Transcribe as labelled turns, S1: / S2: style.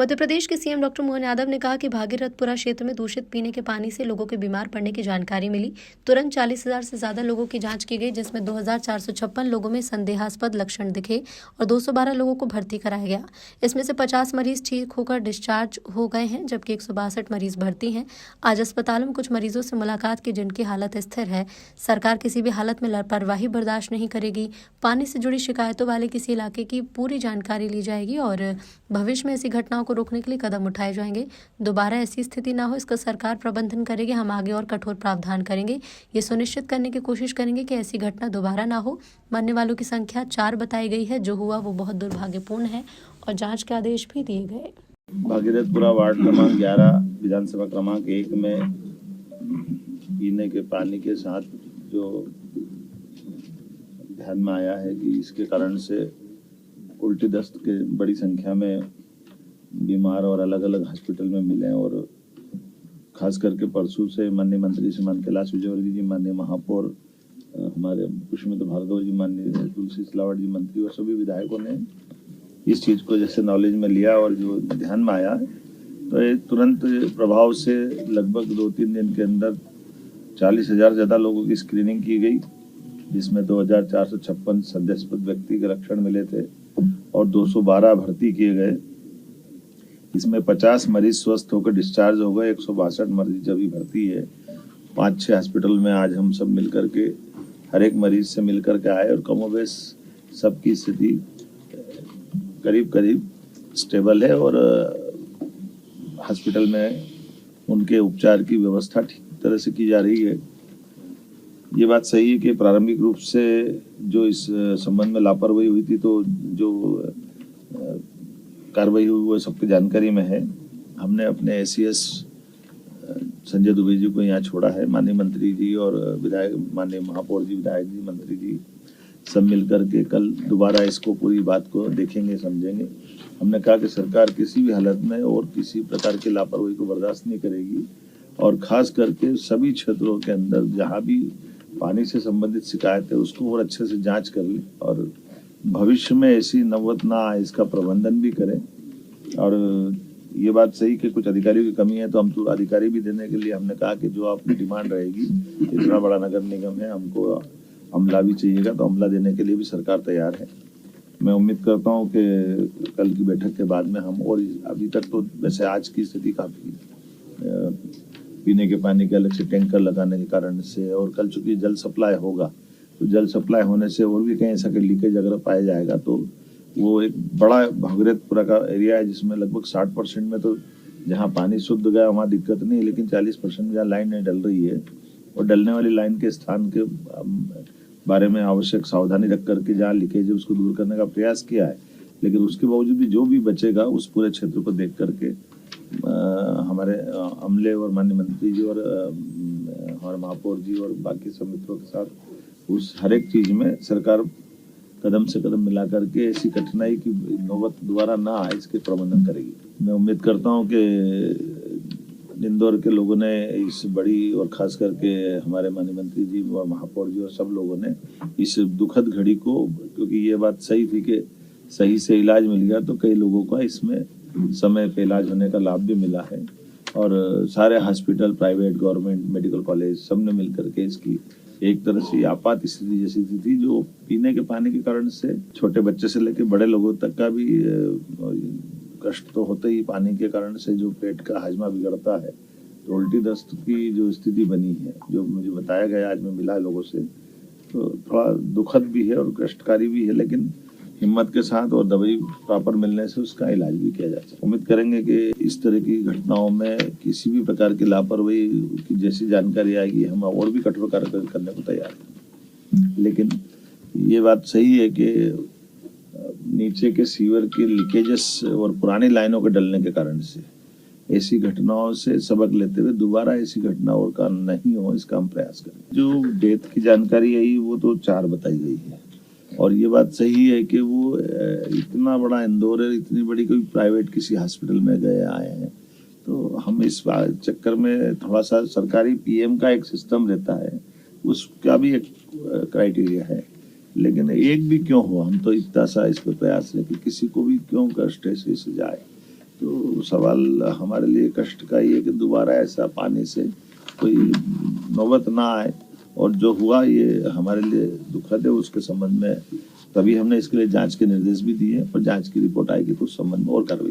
S1: मध्य प्रदेश के CM doctor Mohan Yadav ने कहा कि भागीरथपुरा क्षेत्र में दूषित पीने के पानी से लोगों के बीमार पड़ने की जानकारी मिली। तुरंत 40,000 से ज्यादा लोगों की जांच की गई, जिसमें 2,456 लोगों में संदेहास्पद लक्षण दिखे और 212 लोगों को भर्ती कराया गया। इसमें से 50 मरीज ठीक होकर डिस्चार्ज हो गए हैं, जबकि 162 मरीज भर्ती हैं। आज अस्पतालों में कुछ मरीजों से मुलाकात की, जिनकी हालत स्थिर है। सरकार किसी भी हालत में लापरवाही बर्दाश्त नहीं करेगी। पानी से जुड़ी शिकायतों वाले किसी इलाके की पूरी जानकारी ली जाएगी और भविष्य में ऐसी घटनाओं को रोकने के लिए कदम उठाए जाएंगे। दोबारा ऐसी स्थिति ना हो, इसका सरकार प्रबंधन करेगी। हम आगे और कठोर प्रावधान करेंगे। ये सुनिश्चित करने की कोशिश करेंगे कि ऐसी घटना दोबारा ना हो। मरने वालों की संख्या 4 बताई गई है। जो हुआ वो बहुत दुर्भाग्यपूर्ण है और जांच के आदेश भी दिए गए।
S2: भागीरथपुरा वार्ड क्रमांक 11 विधानसभा क्रमांक 1 में पीने के पानी के साथ जो ध्यान में आया है कि इसके कारण से उल्टी दस्त के बड़ी संख्या में बीमार और अलग अलग हॉस्पिटल में मिले हैं। और खास करके परसों से माननीय मंत्री श्रीमान कैलाश विजयवर्गीय जी, माननीय महापौर हमारे पुष्पमित्र भार्गव जी, माननीय तुलसी सिलावट जी मंत्री और सभी विधायकों ने इस चीज़ को जैसे नॉलेज में लिया और जो ध्यान में आया तो ये तुरंत प्रभाव से लगभग 2-3 दिन के अंदर 40,000 ज़्यादा लोगों की स्क्रीनिंग की गई, जिसमें 2,456 संदेहास्पद व्यक्ति के लक्षण मिले थे और 212 भर्ती किए गए। इसमें 50 मरीज स्वस्थ होकर डिस्चार्ज हो गए, 162 मरीज अभी भर्ती है। 5-6 हॉस्पिटल में आज हम सब मिलकर के हर एक मरीज से मिलकर के आए और कमोबेश सबकी स्थिति करीब करीब स्टेबल है और हॉस्पिटल में उनके उपचार की व्यवस्था ठीक तरह से की जा रही है। ये बात सही है कि प्रारंभिक रूप से जो इस संबंध में लापरवाही हुई थी, तो जो कार्रवाई हुई वो सबकी जानकारी में है। हमने अपने एसीएस संजय दुबे जी को यहाँ छोड़ा है। माननीय मंत्री जी और विधायक, माननीय महापौर जी, विधायक जी, मंत्री जी सब मिलकर के कल दोबारा इसको पूरी बात को देखेंगे, समझेंगे। हमने कहा कि सरकार किसी भी हालत में और किसी प्रकार की लापरवाही को बर्दाश्त नहीं करेगी और खास करके सभी क्षेत्रों के अंदर जहाँ भी पानी से संबंधित शिकायत है उसको और अच्छे से जांच कर ले और भविष्य में ऐसी नौबत ना आए इसका प्रबंधन भी करें। और ये बात सही कि कुछ अधिकारियों की कमी है, तो हम तो अधिकारी भी देने के लिए हमने कहा कि जो आपकी डिमांड रहेगी, इतना बड़ा नगर निगम है, हमको अमला भी चाहिएगा, तो अमला देने के लिए भी सरकार तैयार है। मैं उम्मीद करता हूँ कि कल की बैठक के बाद में हम, और अभी तक तो वैसे आज की स्थिति काफ़ी पीने के पानी के अलग से टैंकर लगाने के कारण से, और कल चूंकि जल सप्लाई होगा तो जल सप्लाई होने से और भी कहीं ऐसा कि लीकेज अगर पाया जाएगा तो वो एक बड़ा भागीरथपुरा का एरिया है जिसमें लगभग 60% में तो जहाँ पानी शुद्ध गया वहाँ दिक्कत नहीं है, लेकिन 40% में जहाँ लाइन नहीं डल रही है और डलने वाली लाइन के स्थान के बारे में आवश्यक सावधानी रख करके जहाँ लीकेज है उसको दूर करने का प्रयास किया है। लेकिन उसके बावजूद भी जो भी बचेगा उस पूरे क्षेत्र को देख करके हमारे अमले और माननीय मंत्री जी और हमारे महापौर जी और बाकी सब मित्रों के साथ उस हर एक चीज में सरकार कदम से कदम मिला करके ऐसी कठिनाई की नौबत दोबारा ना आए इसके प्रबंधन करेगी। मैं उम्मीद करता हूं कि इंदौर के लोगों ने इस बड़ी और खास करके हमारे माननीय मंत्री जी और महापौर जी और सब लोगों ने इस दुखद घड़ी को, क्योंकि ये बात सही थी कि सही से इलाज मिल गया तो कई लोगों का इसमें समय पे इलाज होने का लाभ भी मिला है और सारे hospital, private, government medical college सब ने मिलकर के इसकी एक तरह से आपात स्थिति जैसी थी जो पीने के पानी के कारण से छोटे बच्चे से लेकर बड़े लोगों तक का भी कष्ट तो होता ही। पानी के कारण से जो पेट का हाजमा बिगड़ता है तो उल्टी दस्त की जो स्थिति बनी है, जो मुझे बताया गया आज मैं मिला लोगों से, तो थोड़ा दुखद भी है और कष्टकारी भी है, लेकिन हिम्मत के साथ और दवाई प्रॉपर मिलने से उसका इलाज भी किया जा सकता है। उम्मीद करेंगे कि इस तरह की घटनाओं में किसी भी प्रकार की लापरवाही की जैसी जानकारी आएगी हम और भी कठोर कार्रवाई करने को तैयार हैं। लेकिन ये बात सही है कि नीचे के सीवर की लीकेजेस और पुरानी लाइनों के डलने के कारण से ऐसी घटनाओं से सबक लेते हुए दोबारा ऐसी घटना और का नहीं हो इसका हम प्रयास करें। जो डेथ की जानकारी आई वो तो 4 बताई गई है और ये बात सही है कि वो इतना बड़ा इंदौर है, इतनी बड़ी कोई प्राइवेट किसी हॉस्पिटल में गए आए हैं, तो हम इस चक्कर में थोड़ा सा सरकारी पीएम का एक सिस्टम रहता है, उसका भी एक क्राइटेरिया है। लेकिन एक भी क्यों हो, हम तो इतना सा इस पर प्रयास है कि किसी को भी क्यों कष्ट से जाए, तो सवाल हमारे लिए कष्ट का ये कि दोबारा ऐसा पानी से कोई नौबत ना आए, और जो हुआ ये हमारे लिए दुखद है। उसके संबंध में तभी हमने इसके लिए जांच के निर्देश भी दिए, और जांच की रिपोर्ट आएगी तो उस संबंध में और कार्रवाई